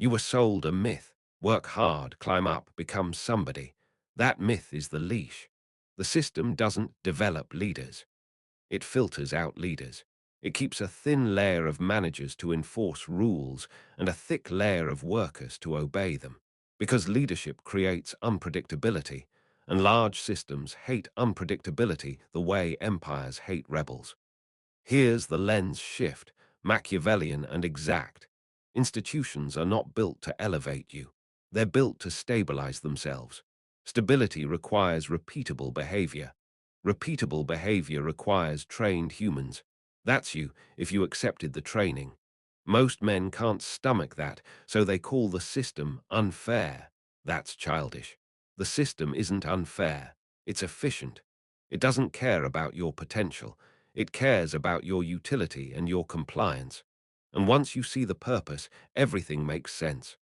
You were sold a myth. Work hard, climb up, become somebody. That myth is the leash. The system doesn't develop leaders. It filters out leaders. It keeps a thin layer of managers to enforce rules and a thick layer of workers to obey them. Because leadership creates unpredictability, and large systems hate unpredictability the way empires hate rebels. Here's the lens shift, Machiavellian and exact. Institutions are not built to elevate you. They're built to stabilize themselves. Stability requires repeatable behavior. Repeatable behavior requires trained humans. That's you, if you accepted the training. Most men can't stomach that, so they call the system unfair. That's childish. The system isn't unfair. It's efficient. It doesn't care about your potential. It cares about your utility and your compliance. And once you see the purpose, everything makes sense.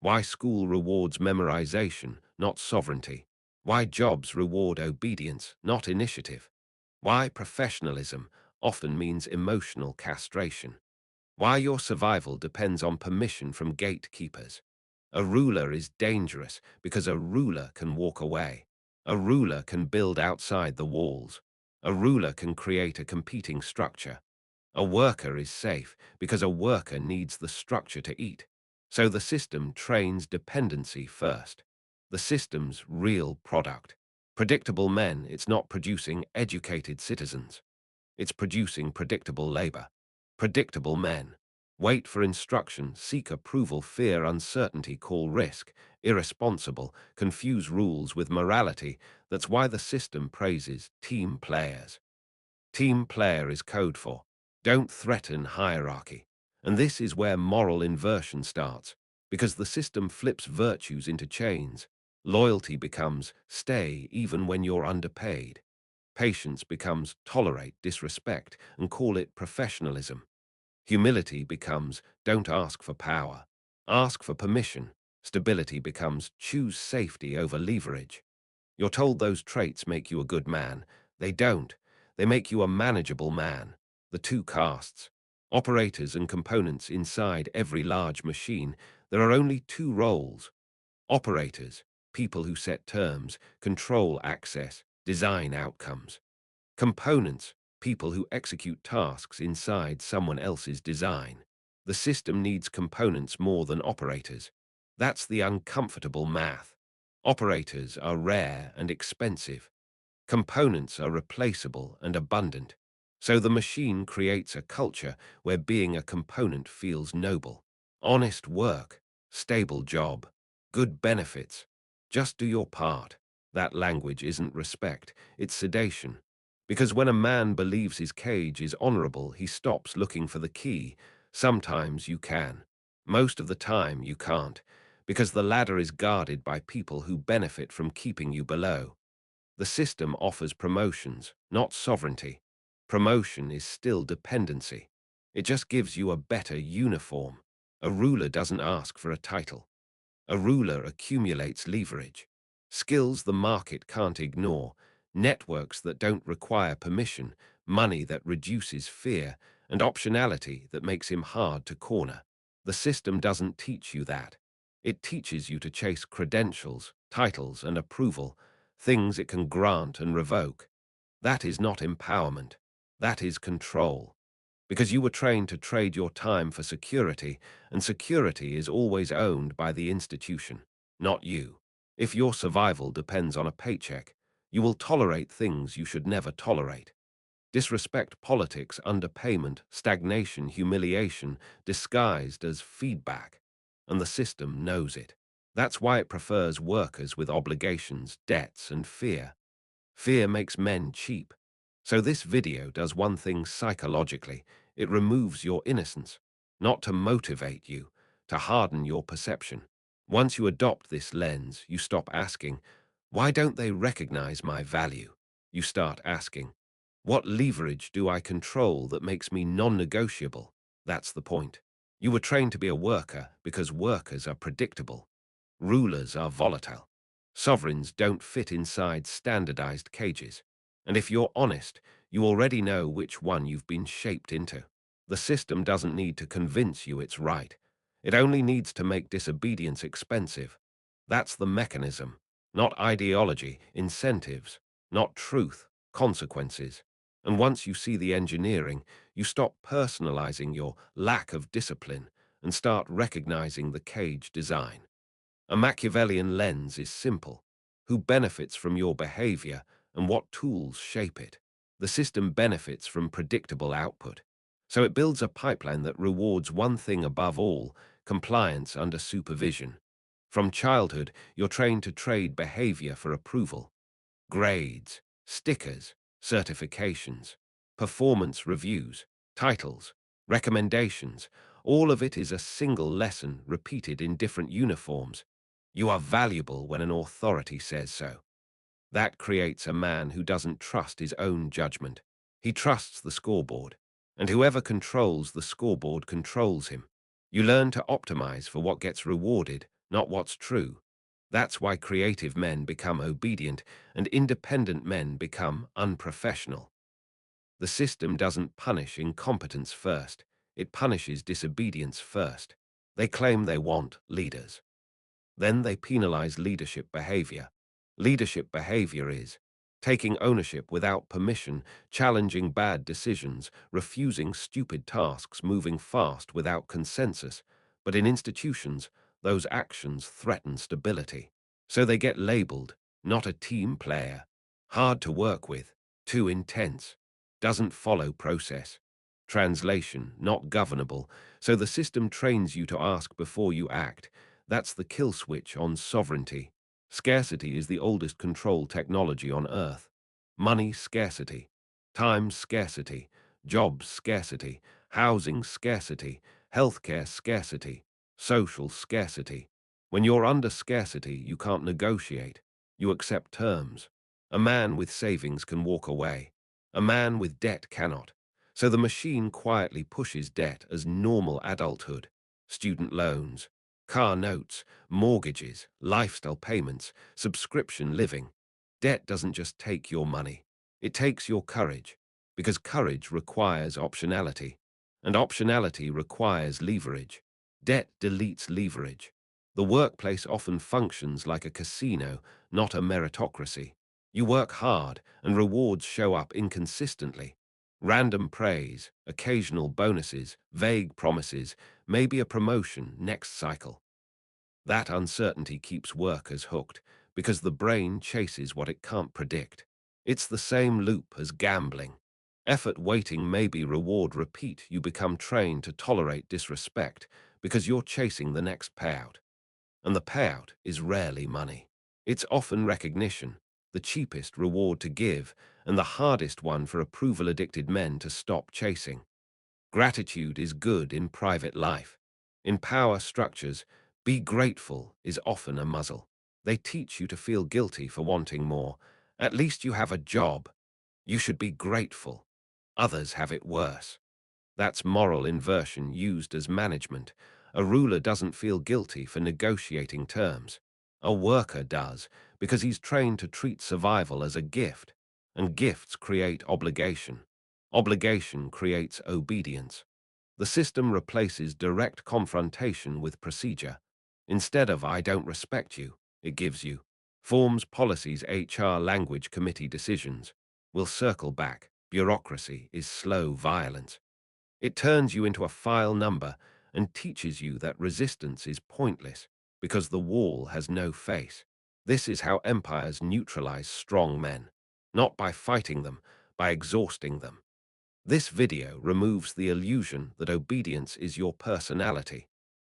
Why school rewards memorization, not sovereignty. Why jobs reward obedience, not initiative. Why professionalism often means emotional castration. Why your survival depends on permission from gatekeepers. A ruler is dangerous because a ruler can walk away. A ruler can build outside the walls. A ruler can create a competing structure. A worker is safe because a worker needs the structure to eat. So the system trains dependency first. The system's real product. Predictable men, it's not producing educated citizens. It's producing predictable labor. Predictable men. Wait for instruction, seek approval, fear uncertainty, call risk, irresponsible, confuse rules with morality. That's why the system praises team players. Team player is code for don't threaten hierarchy. And this is where moral inversion starts, because the system flips virtues into chains. Loyalty becomes stay even when you're underpaid. Patience becomes tolerate disrespect and call it professionalism. Humility becomes don't ask for power, ask for permission. Stability becomes choose safety over leverage. You're told those traits make you a good man. They don't. They make you a manageable man. The two castes. Operators and components inside every large machine. There are only two roles. Operators, people who set terms, control access, design outcomes. Components, people who execute tasks inside someone else's design. The system needs components more than operators. That's the uncomfortable math. Operators are rare and expensive. Components are replaceable and abundant. So the machine creates a culture where being a component feels noble. Honest work, stable job, good benefits. Just do your part. That language isn't respect, it's sedation. Because when a man believes his cage is honorable, he stops looking for the key. Sometimes you can. Most of the time you can't, because the ladder is guarded by people who benefit from keeping you below. The system offers promotions, not sovereignty. Promotion is still dependency. It just gives you a better uniform. A ruler doesn't ask for a title. A ruler accumulates leverage. Skills the market can't ignore, networks that don't require permission, money that reduces fear, and optionality that makes him hard to corner. The system doesn't teach you that. It teaches you to chase credentials, titles, and approval, things it can grant and revoke. That is not empowerment. That is control. Because you were trained to trade your time for security, and security is always owned by the institution, not you. If your survival depends on a paycheck, you will tolerate things you should never tolerate. Disrespect politics, underpayment, stagnation, humiliation, disguised as feedback. And the system knows it. That's why it prefers workers with obligations, debts, and fear. Fear makes men cheap. So this video does one thing psychologically. It removes your innocence, not to motivate you, to harden your perception. Once you adopt this lens, you stop asking, why don't they recognize my value? You start asking, what leverage do I control that makes me non-negotiable? That's the point. You were trained to be a worker because workers are predictable. Rulers are volatile. Sovereigns don't fit inside standardized cages. And if you're honest, you already know which one you've been shaped into. The system doesn't need to convince you it's right. It only needs to make disobedience expensive. That's the mechanism, not ideology, incentives, not truth, consequences. And once you see the engineering, you stop personalizing your lack of discipline and start recognizing the cage design. A Machiavellian lens is simple. Who benefits from your behavior and what tools shape it? The system benefits from predictable output. So it builds a pipeline that rewards one thing above all: compliance under supervision. From childhood, you're trained to trade behavior for approval. Grades, stickers, certifications, performance reviews, titles, recommendations. All of it is a single lesson repeated in different uniforms. You are valuable when an authority says so. That creates a man who doesn't trust his own judgment. He trusts the scoreboard, and whoever controls the scoreboard controls him. You learn to optimize for what gets rewarded, not what's true. That's why creative men become obedient and independent men become unprofessional. The system doesn't punish incompetence first, it punishes disobedience first. They claim they want leaders. Then they penalize leadership behavior. Leadership behavior is taking ownership without permission, challenging bad decisions, refusing stupid tasks, moving fast without consensus. But in institutions, those actions threaten stability. So they get labeled, not a team player, hard to work with, too intense, doesn't follow process. Translation, not governable. So the system trains you to ask before you act. That's the kill switch on sovereignty. Scarcity is the oldest control technology on Earth. Money scarcity, time scarcity, jobs scarcity, housing scarcity, healthcare scarcity, social scarcity. When you're under scarcity, you can't negotiate. You accept terms. A man with savings can walk away. A man with debt cannot. So the machine quietly pushes debt as normal adulthood. Student loans, car notes, mortgages, lifestyle payments, subscription living. Debt doesn't just take your money. It takes your courage, because courage requires optionality, and optionality requires leverage. Debt deletes leverage. The workplace often functions like a casino, not a meritocracy. You work hard, and rewards show up inconsistently. Random praise, occasional bonuses, vague promises, maybe a promotion next cycle. That uncertainty keeps workers hooked because the brain chases what it can't predict. It's the same loop as gambling. Effort waiting, maybe reward repeat. You become trained to tolerate disrespect because you're chasing the next payout. And the payout is rarely money. It's often recognition, the cheapest reward to give and the hardest one for approval-addicted men to stop chasing. Gratitude is good in private life. In power structures, be grateful is often a muzzle. They teach you to feel guilty for wanting more. At least you have a job. You should be grateful. Others have it worse. That's moral inversion used as management. A ruler doesn't feel guilty for negotiating terms. A worker does, because he's trained to treat survival as a gift. And gifts create obligation. Obligation creates obedience. The system replaces direct confrontation with procedure. Instead of "I don't respect you," it gives you forms, policies, HR, language, committee decisions. We'll circle back. Bureaucracy is slow violence. It turns you into a file number and teaches you that resistance is pointless because the wall has no face. This is how empires neutralize strong men, not by fighting them, by exhausting them. This video removes the illusion that obedience is your personality.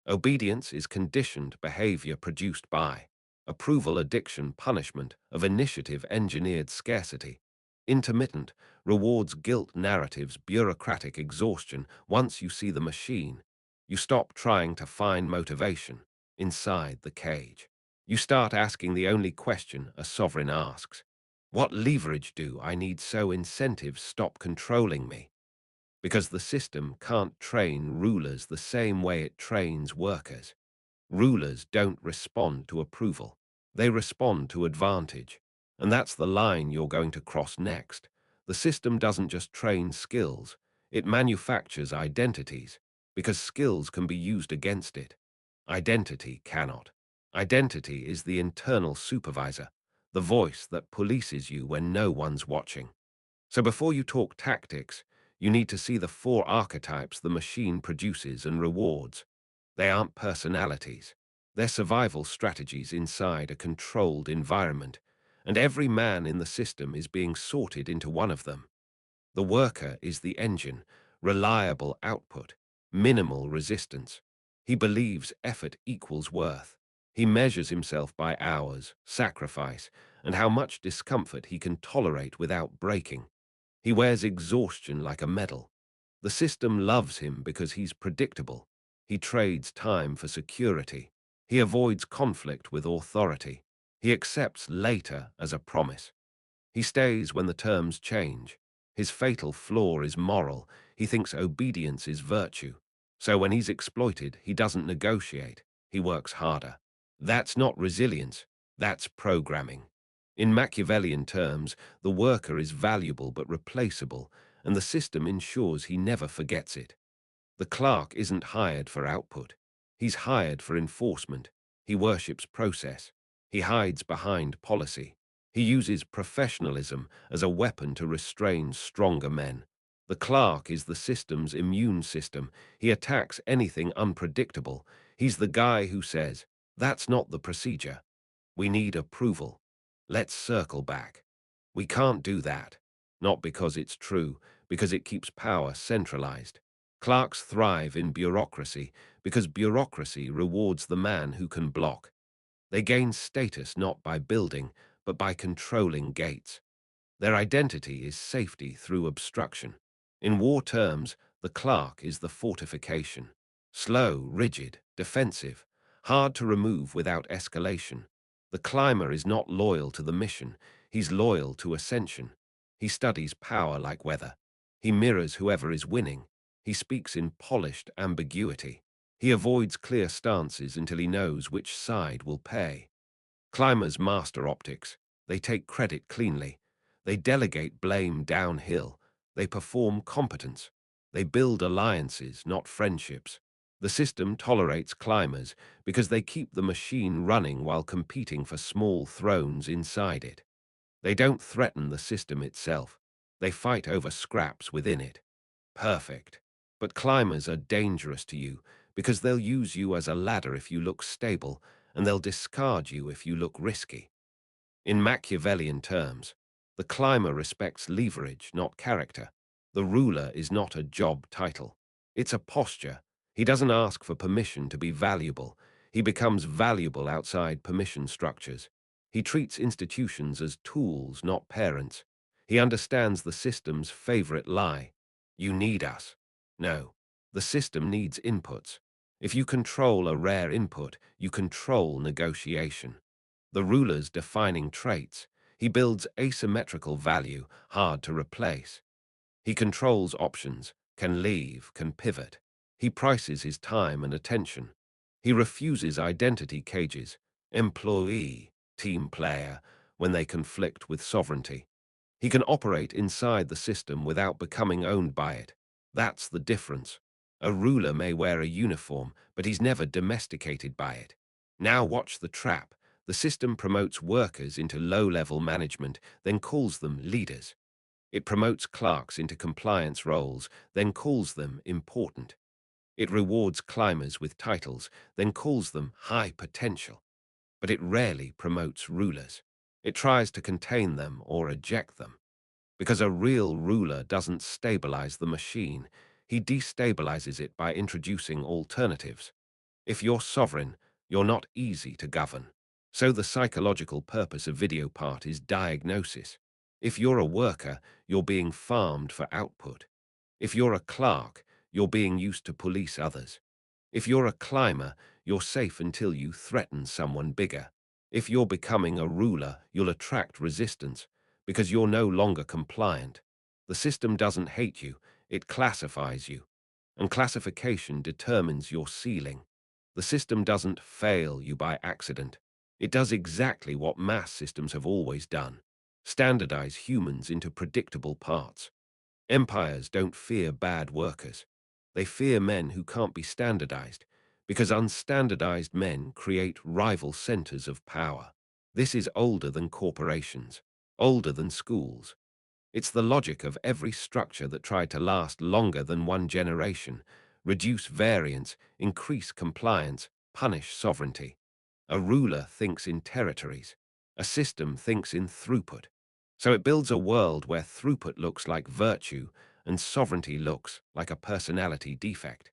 Obedience is conditioned behavior produced by approval, addiction, punishment of initiative, engineered scarcity, intermittent, rewards, guilt, narratives, bureaucratic exhaustion. Once you see the machine, you stop trying to find motivation inside the cage. You start asking the only question a sovereign asks: what leverage do I need so incentives stop controlling me? Because the system can't train rulers the same way it trains workers. Rulers don't respond to approval. They respond to advantage. And that's the line you're going to cross next. The system doesn't just train skills, it manufactures identities, because skills can be used against it. Identity cannot. Identity is the internal supervisor, the voice that polices you when no one's watching. So before you talk tactics, you need to see the four archetypes the machine produces and rewards. They aren't personalities. They're survival strategies inside a controlled environment, and every man in the system is being sorted into one of them. The worker is the engine, reliable output, minimal resistance. He believes effort equals worth. He measures himself by hours, sacrifice, and how much discomfort he can tolerate without breaking. He wears exhaustion like a medal. The system loves him because he's predictable. He trades time for security. He avoids conflict with authority. He accepts later as a promise. He stays when the terms change. His fatal flaw is moral. He thinks obedience is virtue. So when he's exploited, he doesn't negotiate. He works harder. That's not resilience. That's programming. In Machiavellian terms, the worker is valuable but replaceable, and the system ensures he never forgets it. The clerk isn't hired for output. He's hired for enforcement. He worships process. He hides behind policy. He uses professionalism as a weapon to restrain stronger men. The clerk is the system's immune system. He attacks anything unpredictable. He's the guy who says, "That's not the procedure. We need approval. Let's circle back." We can't do that. Not because it's true, because it keeps power centralized. Clerks thrive in bureaucracy because bureaucracy rewards the man who can block. They gain status not by building, but by controlling gates. Their identity is safety through obstruction. In war terms, the clerk is the fortification. Slow, rigid, defensive, hard to remove without escalation. The climber is not loyal to the mission, he's loyal to ascension. He studies power like weather. He mirrors whoever is winning. He speaks in polished ambiguity. He avoids clear stances until he knows which side will pay. Climbers master optics. They take credit cleanly. They delegate blame downhill. They perform competence. They build alliances, not friendships. The system tolerates climbers because they keep the machine running while competing for small thrones inside it. They don't threaten the system itself. They fight over scraps within it. Perfect. But climbers are dangerous to you because they'll use you as a ladder if you look stable, and they'll discard you if you look risky. In Machiavellian terms, the climber respects leverage, not character. The ruler is not a job title. It's a posture. He doesn't ask for permission to be valuable. He becomes valuable outside permission structures. He treats institutions as tools, not parents. He understands the system's favorite lie. You need us. No, the system needs inputs. If you control a rare input, you control negotiation. The ruler's defining traits. He builds asymmetrical value, hard to replace. He controls options, can leave, can pivot. He prices his time and attention. He refuses identity cages, employee, team player, when they conflict with sovereignty. He can operate inside the system without becoming owned by it. That's the difference. A ruler may wear a uniform, but he's never domesticated by it. Now watch the trap. The system promotes workers into low-level management, then calls them leaders. It promotes clerks into compliance roles, then calls them important. It rewards climbers with titles, then calls them high potential. But it rarely promotes rulers. It tries to contain them or eject them. Because a real ruler doesn't stabilize the machine, he destabilizes it by introducing alternatives. If you're sovereign, you're not easy to govern. So the psychological purpose of video part is diagnosis. If you're a worker, you're being farmed for output. If you're a clerk, you're being used to police others. If you're a climber, you're safe until you threaten someone bigger. If you're becoming a ruler, you'll attract resistance because you're no longer compliant. The system doesn't hate you, it classifies you. And classification determines your ceiling. The system doesn't fail you by accident. It does exactly what mass systems have always done. Standardize humans into predictable parts. Empires don't fear bad workers. They fear men who can't be standardized, Because unstandardized men create rival centers of power. This is older than corporations, older than schools. It's the logic of every structure that tried to last longer than one generation, reduce variance, increase compliance, punish sovereignty. A ruler thinks in territories. A system thinks in throughput. So it builds a world where throughput looks like virtue and sovereignty looks like a personality defect.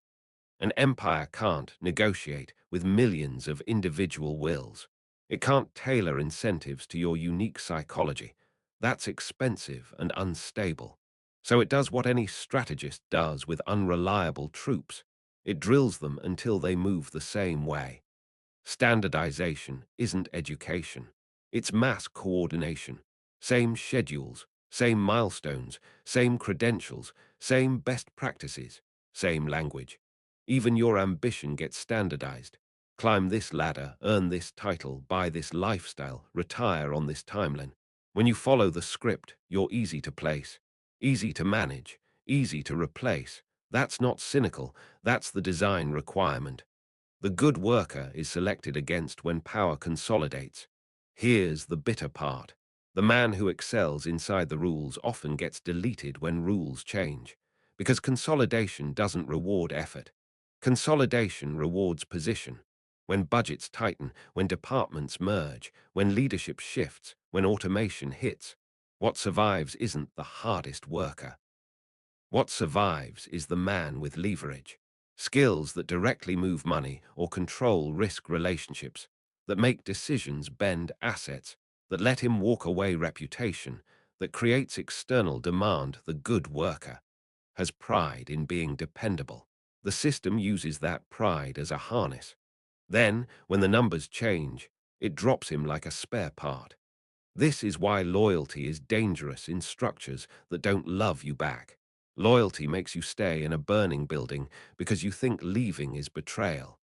An empire can't negotiate with millions of individual wills. It can't tailor incentives to your unique psychology. That's expensive and unstable. So it does what any strategist does with unreliable troops. It drills them until they move the same way. Standardization isn't education. It's mass coordination. Same schedules, same milestones, same credentials, same best practices, same language. Even your ambition gets standardized. Climb this ladder, earn this title, buy this lifestyle, retire on this timeline. When you follow the script, you're easy to place, easy to manage, easy to replace. That's not cynical, that's the design requirement. The good worker is selected against when power consolidates. Here's the bitter part. The man who excels inside the rules often gets deleted when rules change, because consolidation doesn't reward effort. Consolidation rewards position. When budgets tighten, when departments merge, when leadership shifts, when automation hits, what survives isn't the hardest worker. What survives is the man with leverage. Skills that directly move money or control risk relationships, that make decisions bend assets, that let him walk away reputation, that creates external demand. The good worker has pride in being dependable. The system uses that pride as a harness. Then, when the numbers change, it drops him like a spare part. This is why loyalty is dangerous in structures that don't love you back. Loyalty makes you stay in a burning building because you think leaving is betrayal.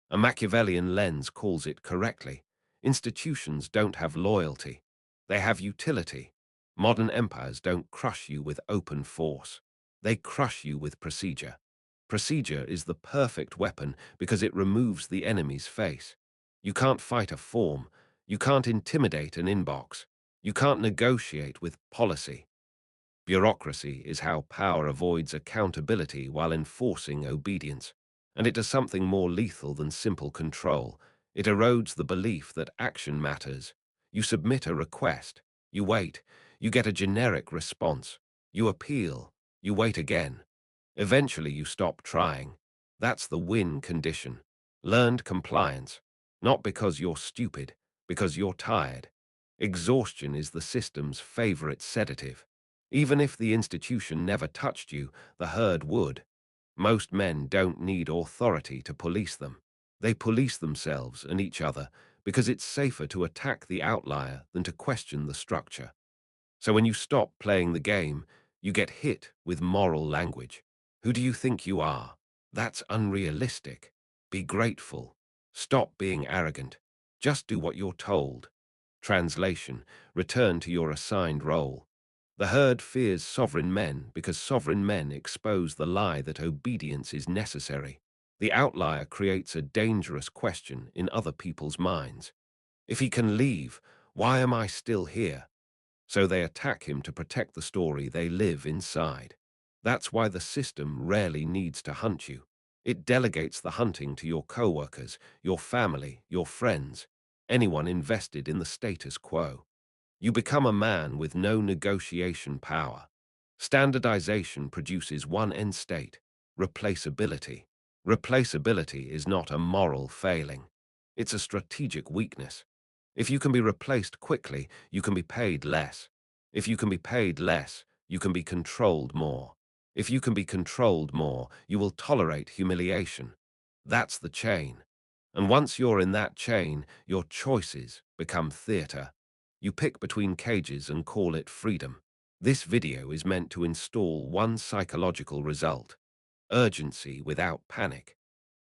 A Machiavellian lens calls it correctly. Institutions don't have loyalty. They have utility. Modern empires don't crush you with open force. They crush you with procedure. Procedure is the perfect weapon because it removes the enemy's face. You can't fight a form. You can't intimidate an inbox. You can't negotiate with policy. Bureaucracy is how power avoids accountability while enforcing obedience. And it does something more lethal than simple control. It erodes the belief that action matters. You submit a request. You wait. You get a generic response. You appeal. You wait again. Eventually you stop trying. That's the win condition. Learned compliance. Not because you're stupid, because you're tired. Exhaustion is the system's favorite sedative. Even if the institution never touched you, the herd would. Most men don't need authority to police them. They police themselves and each other because it's safer to attack the outlier than to question the structure. So when you stop playing the game, you get hit with moral language. Who do you think you are? That's unrealistic. Be grateful. Stop being arrogant. Just do what you're told. Translation: return to your assigned role. The herd fears sovereign men because sovereign men expose the lie that obedience is necessary. The outlier creates a dangerous question in other people's minds. If he can leave, why am I still here? So they attack him to protect the story they live inside. That's why the system rarely needs to hunt you. It delegates the hunting to your coworkers, your family, your friends, anyone invested in the status quo. You become a man with no negotiation power. Standardization produces one end state: replaceability. Replaceability is not a moral failing. It's a strategic weakness. If you can be replaced quickly, you can be paid less. If you can be paid less, you can be controlled more. If you can be controlled more, you will tolerate humiliation. That's the chain. And once you're in that chain, your choices become theater. You pick between cages and call it freedom. This video is meant to install one psychological result: urgency without panic.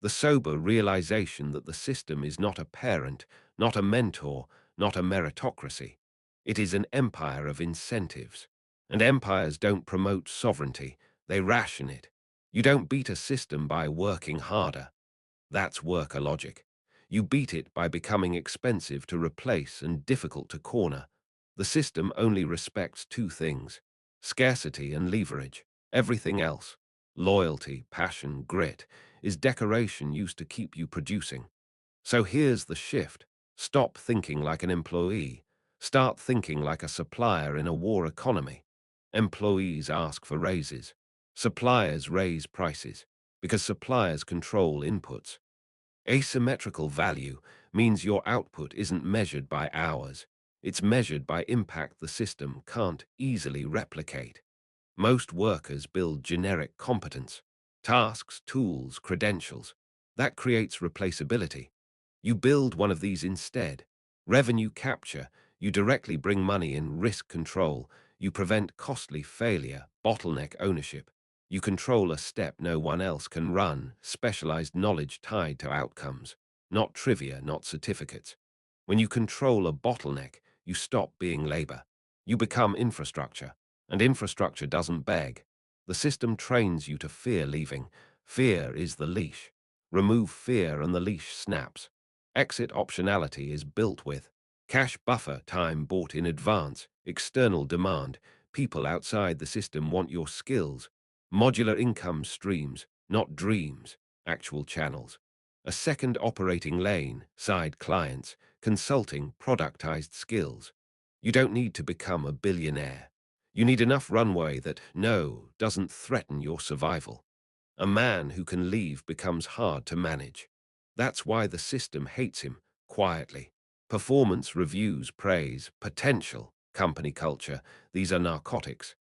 The sober realization that the system is not a parent, not a mentor, not a meritocracy. It is an empire of incentives. And empires don't promote sovereignty, they ration it. You don't beat a system by working harder. That's worker logic. You beat it by becoming expensive to replace and difficult to corner. The system only respects two things: scarcity and leverage. Everything else, loyalty, passion, grit, is decoration used to keep you producing. So here's the shift. Stop thinking like an employee. Start thinking like a supplier in a war economy. Employees ask for raises. Suppliers raise prices because suppliers control inputs. Asymmetrical value means your output isn't measured by hours. It's measured by impact the system can't easily replicate. Most workers build generic competence, tasks, tools, credentials. That creates replaceability. You build one of these instead. Revenue capture, you directly bring money in. Risk control, you prevent costly failure. Bottleneck ownership, you control a step no one else can run. Specialized knowledge tied to outcomes, not trivia, not certificates. When you control a bottleneck, you stop being labor. You become infrastructure, and infrastructure doesn't beg. The system trains you to fear leaving. Fear is the leash. Remove fear and the leash snaps. Exit optionality is built with cash buffer, time bought in advance, external demand. People outside the system want your skills. Modular income streams, not dreams, actual channels. A second operating lane, side clients, consulting, productized skills. You don't need to become a billionaire. You need enough runway that, no, doesn't threaten your survival. A man who can leave becomes hard to manage. That's why the system hates him, quietly. Performance reviews, praise, potential, company culture, these are narcotics.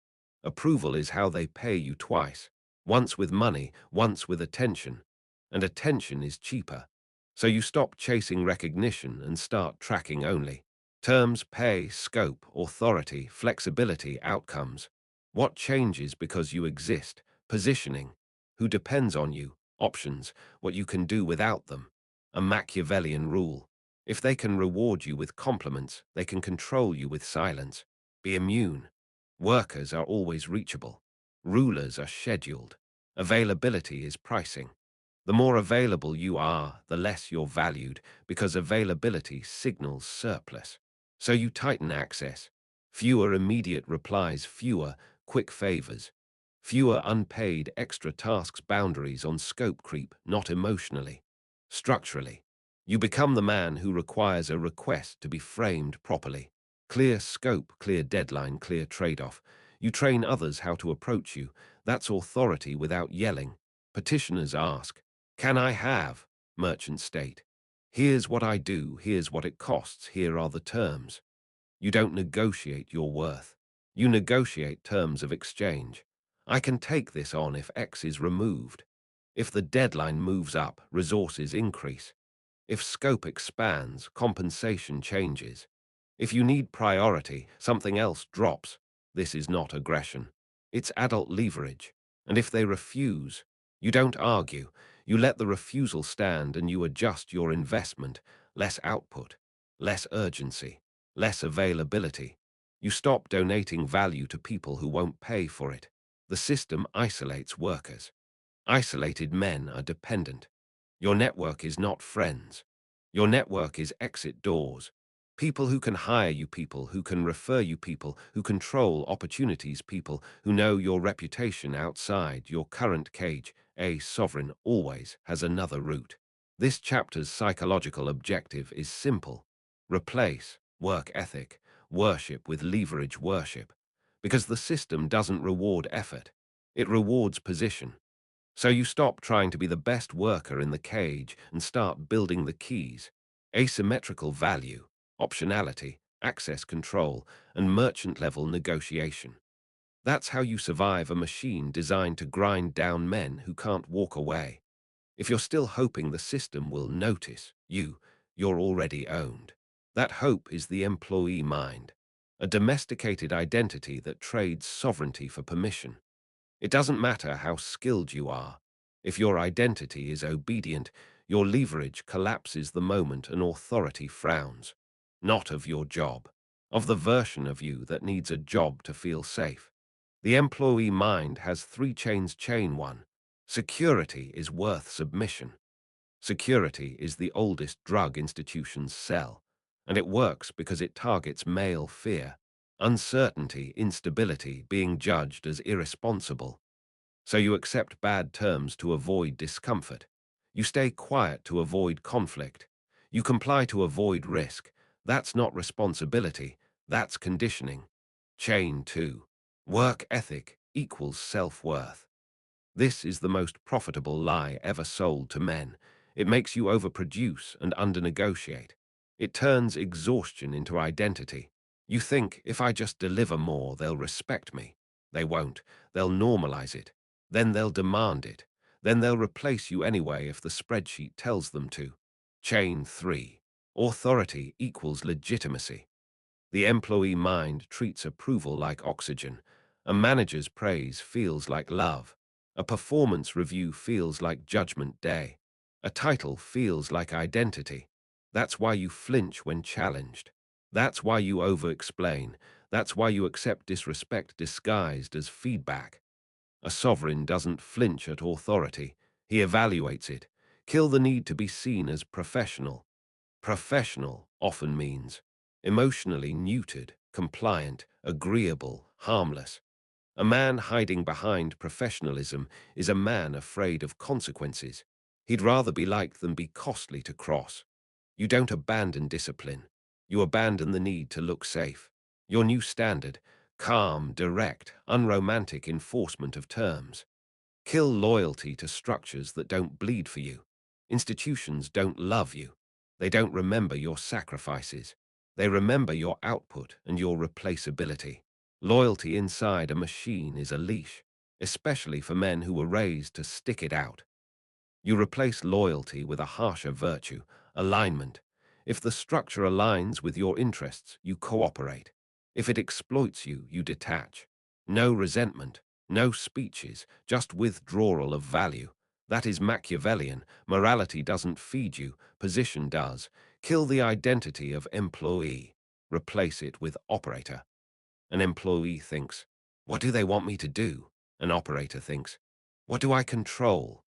Approval is how they pay you twice, once with money, once with attention. And attention is cheaper. So you stop chasing recognition and start tracking only. Terms, pay, scope, authority, flexibility, outcomes. What changes because you exist? Positioning. Who depends on you? Options. What you can do without them. A Machiavellian rule. If they can reward you with compliments, they can control you with silence. Be immune. Workers are always reachable. Rulers are scheduled. Availability is pricing. The more available you are, the less you're valued, because availability signals surplus. So you tighten access. Fewer immediate replies, fewer quick favors. Fewer unpaid extra tasks, boundaries on scope creep, not emotionally. Structurally, you become the man who requires a request to be framed properly. Clear scope, clear deadline, clear trade-off. You train others how to approach you. That's authority without yelling. Petitioners ask, "Can I have?" Merchants state, "Here's what I do, here's what it costs, here are the terms." You don't negotiate your worth. You negotiate terms of exchange. I can take this on if X is removed. If the deadline moves up, resources increase. If scope expands, compensation changes. If you need priority, something else drops. This is not aggression. It's adult leverage. And if they refuse, you don't argue. You let the refusal stand and you adjust your investment. Less output, less urgency, less availability. You stop donating value to people who won't pay for it. The system isolates workers. Isolated men are dependent. Your network is not friends. Your network is exit doors. People who can hire you, people who can refer you, people who control opportunities, people who know your reputation outside your current cage. A sovereign always has another route. This chapter's psychological objective is simple. Replace work ethic, worship with leverage worship. Because the system doesn't reward effort. It rewards position. So you stop trying to be the best worker in the cage and start building the keys. Asymmetrical value, optionality, access control, and merchant-level negotiation. That's how you survive a machine designed to grind down men who can't walk away. If you're still hoping the system will notice you're already owned. That hope is the employee mind, a domesticated identity that trades sovereignty for permission. It doesn't matter how skilled you are. If your identity is obedient, your leverage collapses the moment an authority frowns. Not of your job, of the version of you that needs a job to feel safe. The employee mind has three chains. Chain one, security is worth submission. Security is the oldest drug institutions sell, and it works because it targets male fear, uncertainty, instability, being judged as irresponsible. So you accept bad terms to avoid discomfort. You stay quiet to avoid conflict. You comply to avoid risk. That's not responsibility, that's conditioning. Chain 2. Work ethic equals self-worth. This is the most profitable lie ever sold to men. It makes you overproduce and undernegotiate. It turns exhaustion into identity. You think, if I just deliver more, they'll respect me. They won't. They'll normalize it. Then they'll demand it. Then they'll replace you anyway if the spreadsheet tells them to. Chain 3. Authority equals legitimacy. The employee mind treats approval like oxygen. A manager's praise feels like love. A performance review feels like judgment day. A title feels like identity. That's why you flinch when challenged. That's why you over-explain. That's why you accept disrespect disguised as feedback. A sovereign doesn't flinch at authority. He evaluates it. Kill the need to be seen as professional. Professional often means emotionally neutered, compliant, agreeable, harmless. A man hiding behind professionalism is a man afraid of consequences. He'd rather be liked than be costly to cross. You don't abandon discipline. You abandon the need to look safe. Your new standard: calm, direct, unromantic enforcement of terms. Kill loyalty to structures that don't bleed for you. Institutions don't love you. They don't remember your sacrifices. They remember your output and your replaceability. Loyalty inside a machine is a leash, especially for men who were raised to stick it out. You replace loyalty with a harsher virtue, alignment. If the structure aligns with your interests, you cooperate. If it exploits you, you detach. No resentment, no speeches, just withdrawal of value. That is Machiavellian. Morality doesn't feed you, position does. Kill the identity of employee. Replace it with operator. An employee thinks, what do they want me to do? An operator thinks, what do I control?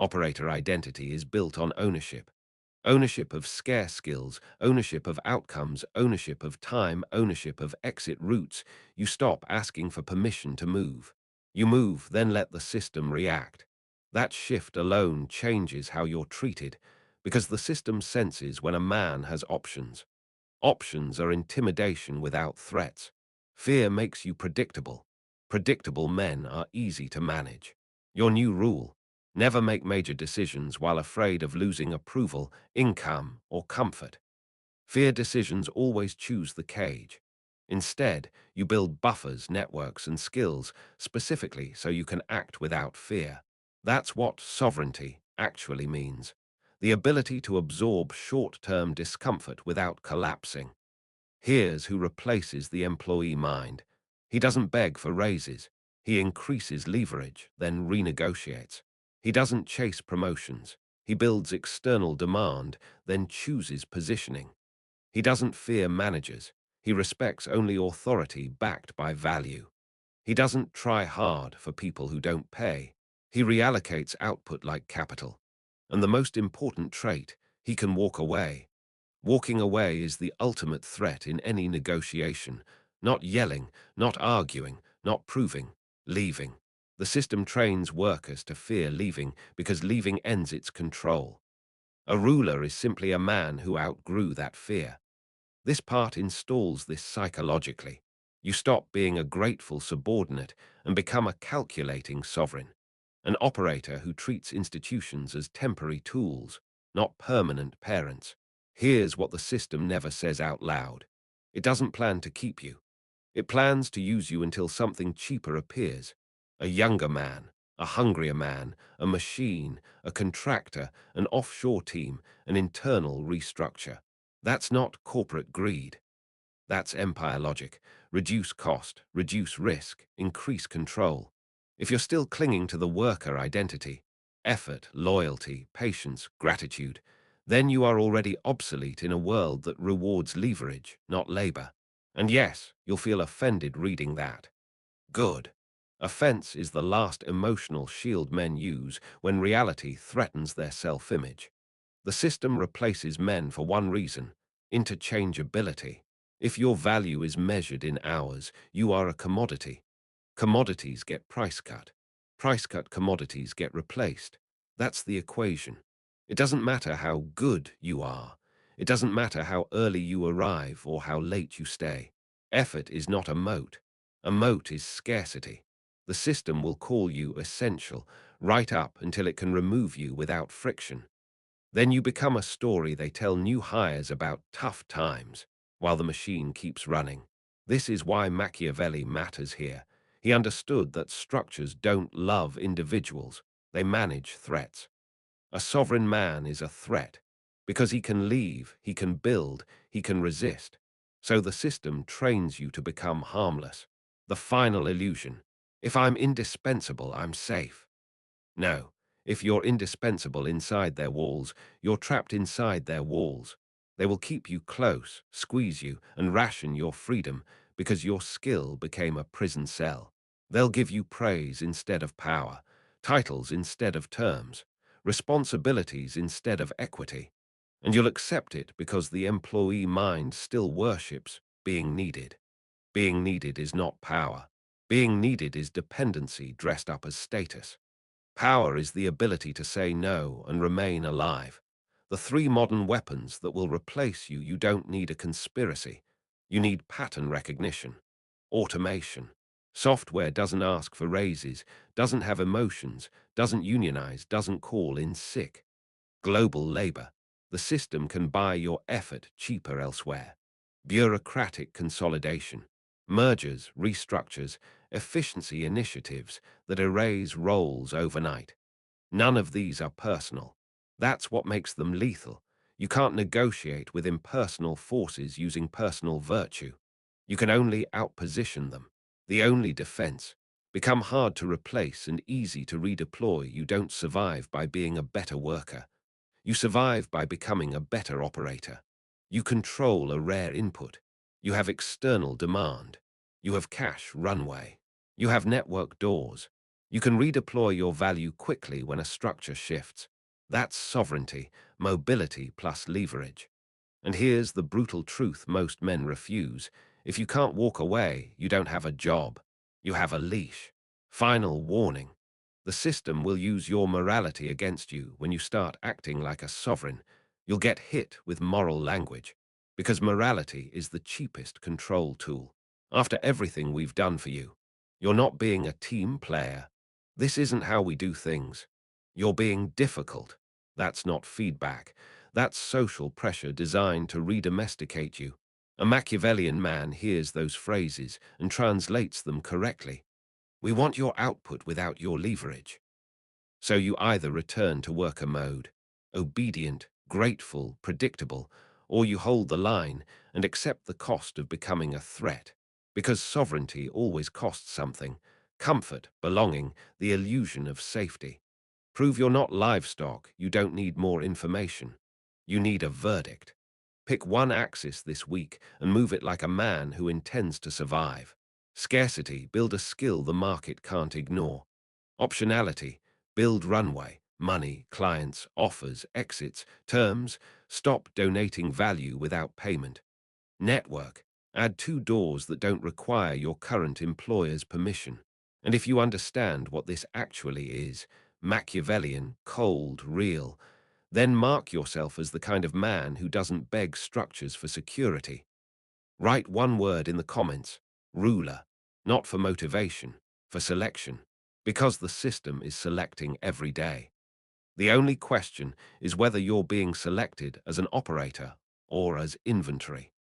Operator identity is built on ownership. Ownership of scarce skills, ownership of outcomes, ownership of time, ownership of exit routes. You stop asking for permission to move. You move, then let the system react. That shift alone changes how you're treated, because the system senses when a man has options. Options are intimidation without threats. Fear makes you predictable. Predictable men are easy to manage. Your new rule: never make major decisions while afraid of losing approval, income, or comfort. Fear decisions always choose the cage. Instead, you build buffers, networks, and skills specifically so you can act without fear. That's what sovereignty actually means: the ability to absorb short-term discomfort without collapsing. Here's who replaces the employee mind. He doesn't beg for raises. He increases leverage, then renegotiates. He doesn't chase promotions. He builds external demand, then chooses positioning. He doesn't fear managers. He respects only authority backed by value. He doesn't try hard for people who don't pay. He reallocates output like capital. And the most important trait: he can walk away. Walking away is the ultimate threat in any negotiation. Not yelling, not arguing, not proving, leaving. The system trains workers to fear leaving because leaving ends its control. A ruler is simply a man who outgrew that fear. This part installs this psychologically. You stop being a grateful subordinate and become a calculating sovereign, an operator who treats institutions as temporary tools, not permanent parents. Here's what the system never says out loud: it doesn't plan to keep you. It plans to use you until something cheaper appears. A younger man, a hungrier man, a machine, a contractor, an offshore team, an internal restructure. That's not corporate greed. That's empire logic. Reduce cost, reduce risk, increase control. If you're still clinging to the worker identity, effort, loyalty, patience, gratitude, then you are already obsolete in a world that rewards leverage, not labor. And yes, you'll feel offended reading that. Good. Offense is the last emotional shield men use when reality threatens their self-image. The system replaces men for one reason: interchangeability. If your value is measured in hours, you are a commodity. Commodities get price cut. Price cut commodities get replaced. That's the equation. It doesn't matter how good you are. It doesn't matter how early you arrive or how late you stay. Effort is not a moat. A moat is scarcity. The system will call you essential right up until it can remove you without friction. Then you become a story they tell new hires about tough times while the machine keeps running. This is why Machiavelli matters here. He understood that structures don't love individuals, they manage threats. A sovereign man is a threat because he can leave, he can build, he can resist. So the system trains you to become harmless. The final illusion. If I'm indispensable, I'm safe. No, if you're indispensable inside their walls, you're trapped inside their walls. They will keep you close, squeeze you, and ration your freedom because your skill became a prison cell. They'll give you praise instead of power, titles instead of terms, responsibilities instead of equity. And you'll accept it because the employee mind still worships being needed. Being needed is not power. Being needed is dependency dressed up as status. Power is the ability to say no and remain alive. The three modern weapons that will replace you: you don't need a conspiracy. You need pattern recognition. Automation. Software doesn't ask for raises, doesn't have emotions, doesn't unionize, doesn't call in sick. Global labor. The system can buy your effort cheaper elsewhere. Bureaucratic consolidation. Mergers, restructures, efficiency initiatives that erase roles overnight. None of these are personal. That's what makes them lethal. You can't negotiate with impersonal forces using personal virtue. You can only outposition them. The only defense. Become hard to replace and easy to redeploy. You don't survive by being a better worker. You survive by becoming a better operator. You control a rare input. You have external demand. You have cash runway. You have network doors. You can redeploy your value quickly when a structure shifts. That's sovereignty, mobility plus leverage. And here's the brutal truth most men refuse. If you can't walk away, you don't have a job. You have a leash. Final warning. The system will use your morality against you when you start acting like a sovereign. You'll get hit with moral language, because morality is the cheapest control tool. After everything we've done for you, you're not being a team player. This isn't how we do things. You're being difficult. That's not feedback. That's social pressure designed to redomesticate you. A Machiavellian man hears those phrases and translates them correctly. We want your output without your leverage. So you either return to worker mode, obedient, grateful, predictable, or you hold the line and accept the cost of becoming a threat. Because sovereignty always costs something: comfort, belonging, the illusion of safety. Prove you're not livestock. You don't need more information. You need a verdict. Pick one axis this week and move it like a man who intends to survive. Scarcity, build a skill the market can't ignore. Optionality, build runway, money, clients, offers, exits, terms, stop donating value without payment. Network, add two doors that don't require your current employer's permission. And if you understand what this actually is, Machiavellian, cold, real, then mark yourself as the kind of man who doesn't beg structures for security. Write one word in the comments: ruler, not for motivation, for selection, because the system is selecting every day. The only question is whether you're being selected as an operator or as inventory.